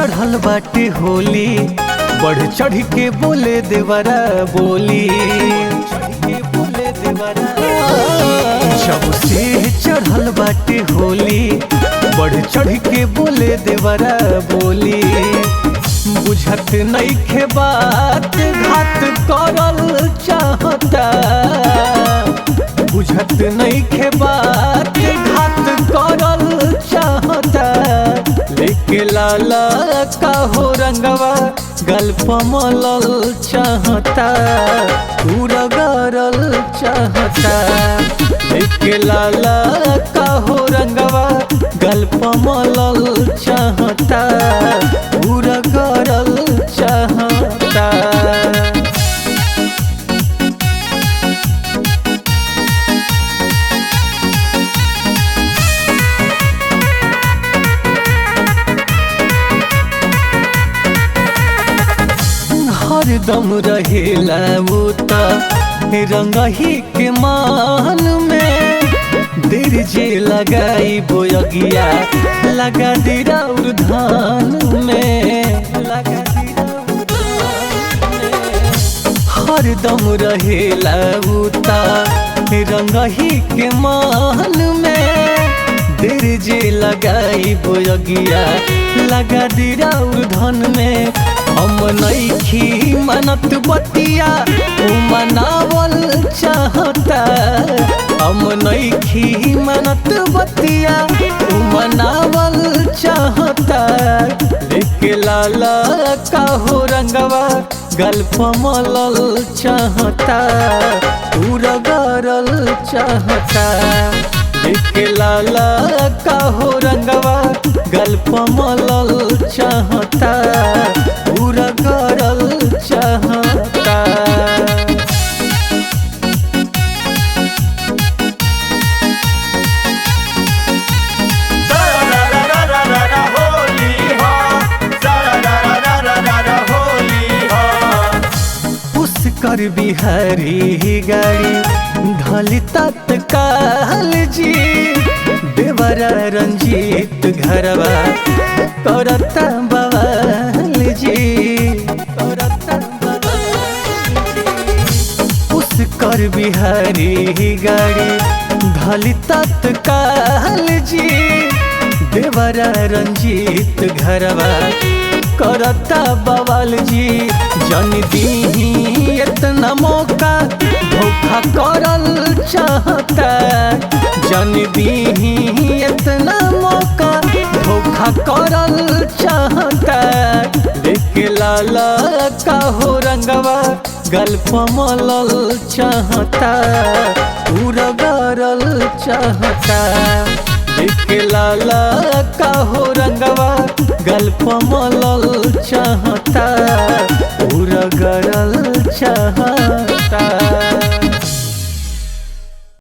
चढ़ल बाटे होली, बढ़ चढ़ के बोले देवरा बोली। जब से चढ़ल बाटे होली, बढ़ चढ़ के बोले देवरा बोली। बुझत नइखे बात, घात करल चाहता। बुझत नइखे बात, घात करल चाहता। लेके लाला का हो रंगवा, गल्प मलल चाहता। पूरा गरल चाहता। लेके लाला का हो रंगवा, गल्प मलल चाहता। पूरा गरल चाहता। हरदम रहेला वो त रंगही के मान में। देर जे लगाई बोयगिया, लगा दिरा धान में। हरदम रहेला वो त रंगही के मान में। देर जे लगाई बोयगिया, लगा दिरा धन में। हम नइखी मनत बतिया, उ मनावल चाहता। हम नइखी मनत बतिया, उ मनावल चाहता। लेके लाला का हो रंगवा, गल्प मलल चाहता। पूरा गरल चाहता। लेके लाला का हो रंगवा, गल्प मलल चाहता। पूरा गरल चाहता। पुष्कर बिहारी गाड़ी ढली तत्काल जी। देवरा रंजीत घरवा करता बवाल जी। पुष्कर बिहारी गाड़ी ढली तत्काल जी। देवरा रंजीत घरवा करता बवाल जी। जन दीही इतना मौका, धोखा करल चाहता। जन दीही इतना मौका, धोखा करल चाहता। लेके लाला का हो रंगवा, गल्प मलल चाहता। पूरा गरल चाहता। लेके लाला का हो रंगवा, गल्प मलल चाहता। पूरा गरल चाहता।